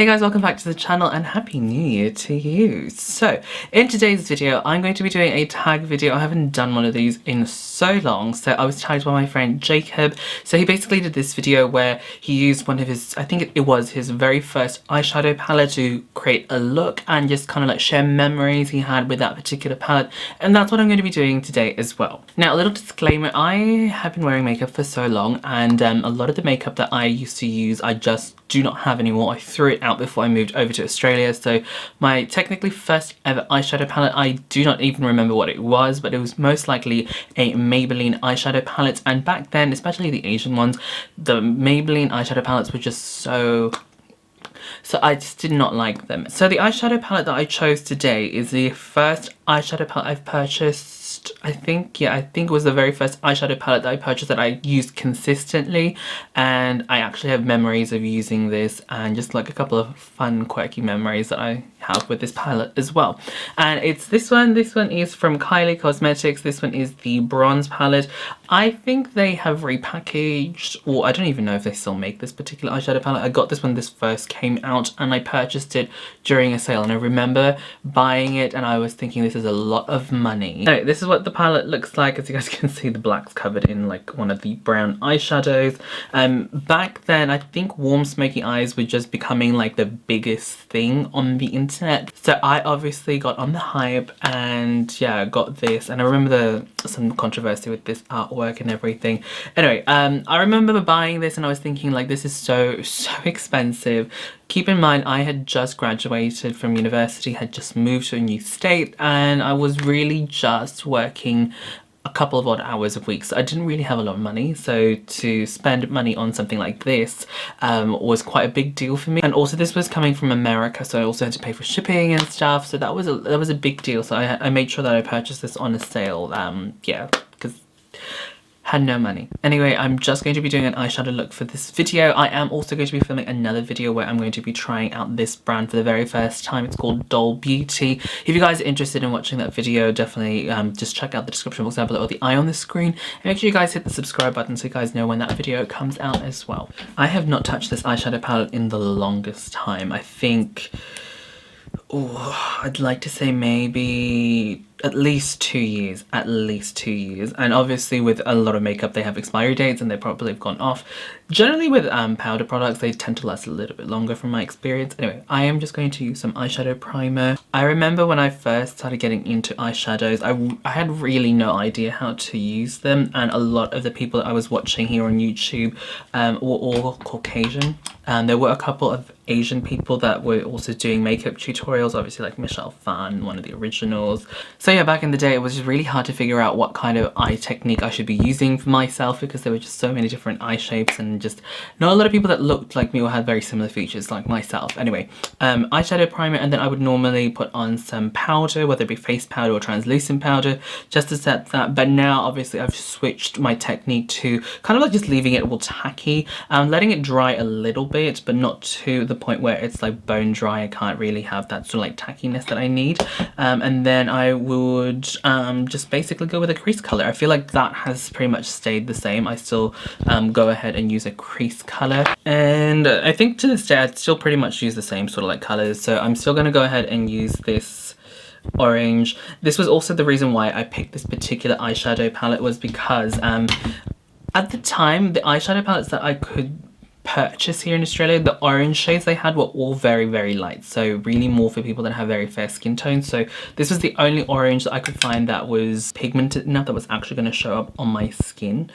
Hey guys, welcome back to the channel and happy new year to you. So in today's video I'm going to be doing a tag video. I haven't done one of these in so long, so I was tagged by my friend Jacob. So he basically did this video where he used one of his, I think it was his very first eyeshadow palette to create a look and just kind of like share memories he had with that particular palette, and that's what I'm going to be doing today as well. Now, a little disclaimer, I have been wearing makeup for so long, and a lot of the makeup that I used to use I just do not have anymore. I threw it out before I moved over to Australia. So my technically first ever eyeshadow palette, I do not even remember what it was, but it was most likely a Maybelline eyeshadow palette. And back then, especially the Asian ones, the Maybelline eyeshadow palettes were just so I just did not like them. So the eyeshadow palette that I chose today is the first eyeshadow palette I've purchased. I think it was the very first eyeshadow palette that I purchased that I used consistently, and I actually have memories of using this and just like a couple of fun quirky memories that I have with this palette as well. And it's this one. This one is from Kylie Cosmetics. This one is the Bronze Palette. I think they have repackaged, or I don't even know if they still make this particular eyeshadow palette. I got this when this first came out and I purchased it during a sale, and I remember buying it and I was thinking this is a lot of money. Anyway, this is what the palette looks like. As you guys can see, the black's covered in like one of the brown eyeshadows. Back then I think warm smoky eyes were just becoming like the biggest thing on the internet, so I obviously got on the hype and yeah, got this. And I remember some controversy with this artwork and everything. Anyway, I remember buying this and I was thinking like, this is so expensive. Keep in mind, I had just graduated from university, had just moved to a new state, and I was really just working a couple of odd hours a week, so I didn't really have a lot of money. So to spend money on something like this was quite a big deal for me. And also this was coming from America, so I also had to pay for shipping and stuff, so that was a big deal. So I made sure that I purchased this on a sale. Yeah, because had no money. Anyway, I'm just going to be doing an eyeshadow look for this video. I am also going to be filming another video where I'm going to be trying out this brand for the very first time. It's called Doll Beauty. If you guys are interested in watching that video, definitely just check out the description box down below or the eye on the screen. And make sure you guys hit the subscribe button so you guys know when that video comes out as well. I have not touched this eyeshadow palette in the longest time. I think, I'd like to say maybe at least 2 years, and obviously with a lot of makeup they have expiry dates and they probably have gone off. Generally with powder products they tend to last a little bit longer from my experience. Anyway, I am just going to use some eyeshadow primer. I remember when I first started getting into eyeshadows, I had really no idea how to use them, and a lot of the people that I was watching here on YouTube were all Caucasian. There were a couple of Asian people that were also doing makeup tutorials, obviously like Michelle Phan, one of the originals. So yeah, back in the day it was just really hard to figure out what kind of eye technique I should be using for myself, because there were just so many different eye shapes and just not a lot of people that looked like me or had very similar features like myself. Anyway, eyeshadow primer, and then I would normally put on some powder, whether it be face powder or translucent powder, just to set that. But now obviously I've switched my technique to kind of like just leaving it all tacky, letting it dry a little bit, but not to the point where it's like bone dry. I can't really have that sort of like tackiness that I need. And then I would just basically go with a crease color. I feel like that has pretty much stayed the same. I still go ahead and use a crease color, and I think to this day I'd still pretty much use the same sort of like colors. So I'm still going to go ahead and use this orange. This was also the reason why I picked this particular eyeshadow palette, was because at the time the eyeshadow palettes that I could purchase here in Australia, the orange shades they had were all very light, so really more for people that have very fair skin tones. So this was the only orange that I could find that was pigmented enough that was actually going to show up on my skin.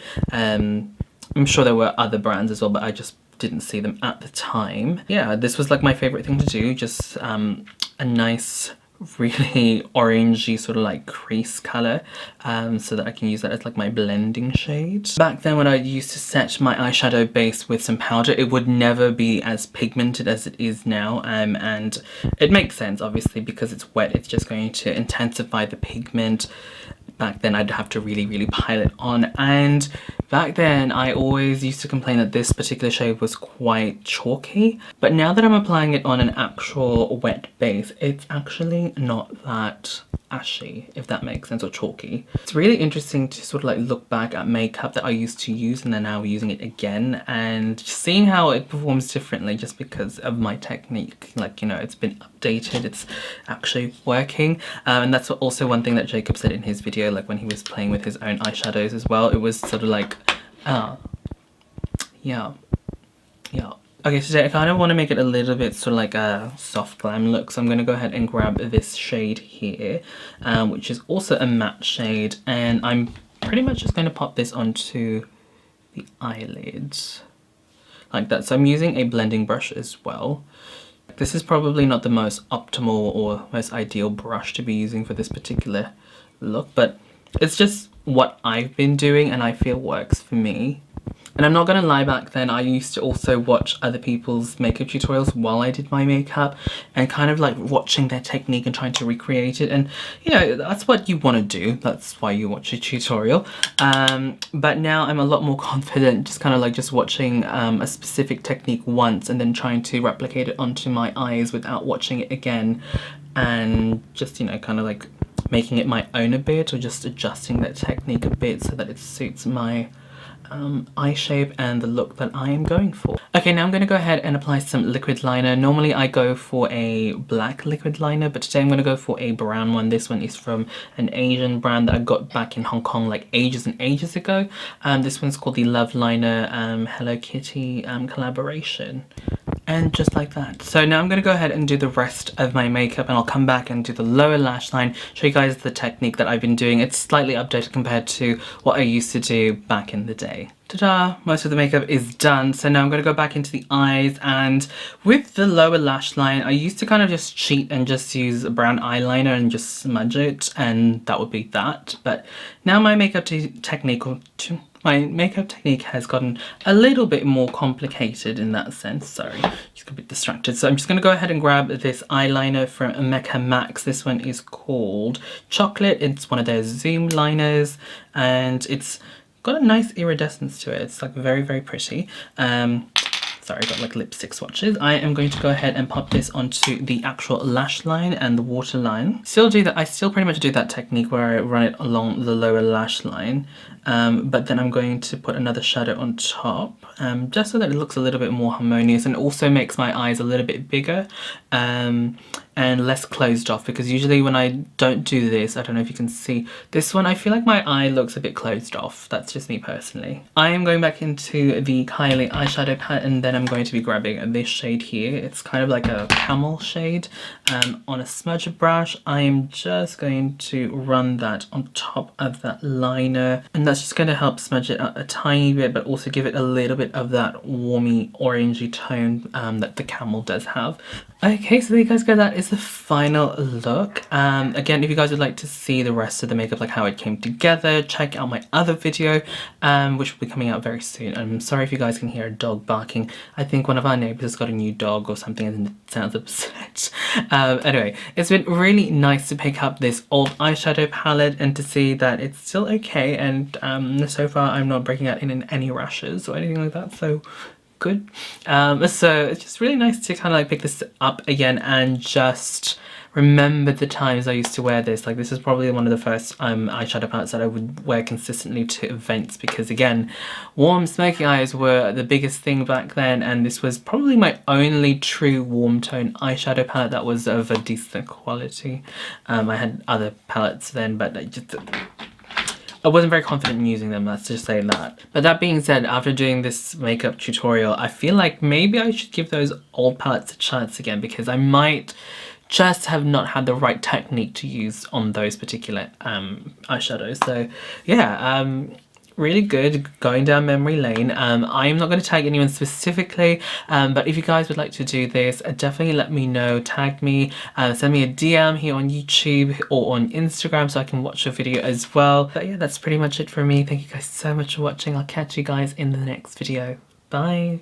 I'm sure there were other brands as well, but I just didn't see them at the time. Yeah, this was like my favorite thing to do, just a nice really orangey sort of like crease color, so that I can use that as like my blending shade. Back then when I used to set my eyeshadow base with some powder, it would never be as pigmented as it is now, and it makes sense obviously because it's wet, it's just going to intensify the pigment. Back then I'd have to really pile it on, and back then I always used to complain that this particular shade was quite chalky, but now that I'm applying it on an actual wet base, it's actually not that ashy, if that makes sense, or chalky. It's really interesting to sort of like look back at makeup that I used to use and then now using it again and seeing how it performs differently just because of my technique. Like, you know, it's been updated, it's actually working. And that's also one thing that Jacob said in his video, like when he was playing with his own eyeshadows as well. It was sort of like, yeah. Okay, today I kind of want to make it a little bit sort of like a soft glam look, so I'm going to go ahead and grab this shade here, which is also a matte shade, and I'm pretty much just going to pop this onto the eyelids like that. So I'm using a blending brush as well. This is probably not the most optimal or most ideal brush to be using for this particular look, but it's just what I've been doing and I feel works for me. And I'm not gonna lie, back then I used to also watch other people's makeup tutorials while I did my makeup and kind of like watching their technique and trying to recreate it, and you know, that's what you want to do, that's why you watch a tutorial. But now I'm a lot more confident just kind of like just watching a specific technique once and then trying to replicate it onto my eyes without watching it again, and just, you know, kind of like making it my own a bit, or just adjusting that technique a bit so that it suits my eye shape and the look that I am going for. Okay, now I'm going to go ahead and apply some liquid liner. Normally I go for a black liquid liner, but today I'm going to go for a brown one. This one is from an Asian brand that I got back in Hong Kong like ages and ages ago. This one's called the Love Liner Hello Kitty collaboration. And just like that. So now I'm going to go ahead and do the rest of my makeup, and I'll come back and do the lower lash line, show you guys the technique that I've been doing. It's slightly updated compared to what I used to do back in the day. Ta-da! Most of the makeup is done. So now I'm going to go back into the eyes, and with the lower lash line, I used to kind of just cheat and just use a brown eyeliner and just smudge it, and that would be that. But now my makeup technique has gotten a little bit more complicated in that sense. Sorry, just got a bit distracted. So I'm just going to go ahead and grab this eyeliner from Mecca Max. This one is called Chocolate. It's one of their zoom liners, and it's got a nice iridescence to it. It's like very, very pretty. Sorry, got like lipstick swatches. I am going to go ahead and pop this onto the actual lash line and the waterline. Still do that. I still pretty much do that technique where I run it along the lower lash line, but then I'm going to put another shadow on top, just so that it looks a little bit more harmonious and also makes my eyes a little bit bigger and less closed off, because usually when I don't do this, I don't know if you can see this one, I feel like my eye looks a bit closed off. That's just me personally. I am going back into the Kylie eyeshadow palette, and then I'm going to be grabbing this shade here. It's kind of like a camel shade. On a smudger brush, I am just going to run that on top of that liner, and that's just going to help smudge it out a tiny bit, but also give it a little bit of that warmy orangey tone that the camel does have. Okay, so there you guys go. That is the final look. Again, if you guys would like to see the rest of the makeup, like how it came together, check out my other video, which will be coming out very soon. I'm sorry if you guys can hear a dog barking. I think one of our neighbours has got a new dog or something and it sounds upset. Anyway, it's been really nice to pick up this old eyeshadow palette and to see that it's still okay, and so far I'm not breaking out in any rashes or anything like that, so good. So it's just really nice to kind of like pick this up again and just remember the times I used to wear this. Like, this is probably one of the first eyeshadow palettes that I would wear consistently to events, because again, warm smoky eyes were the biggest thing back then, and this was probably my only true warm tone eyeshadow palette that was of a decent quality. I had other palettes then, but I wasn't very confident in using them, let's just say that. But that being said, after doing this makeup tutorial, I feel like maybe I should give those old palettes a chance again, because I might just have not had the right technique to use on those particular eyeshadows. So yeah, really good going down memory lane. I am not going to tag anyone specifically, but if you guys would like to do this, definitely let me know. Tag me, send me a DM here on YouTube or on Instagram so I can watch your video as well. But yeah, that's pretty much it for me. Thank you guys so much for watching. I'll catch you guys in the next video. Bye.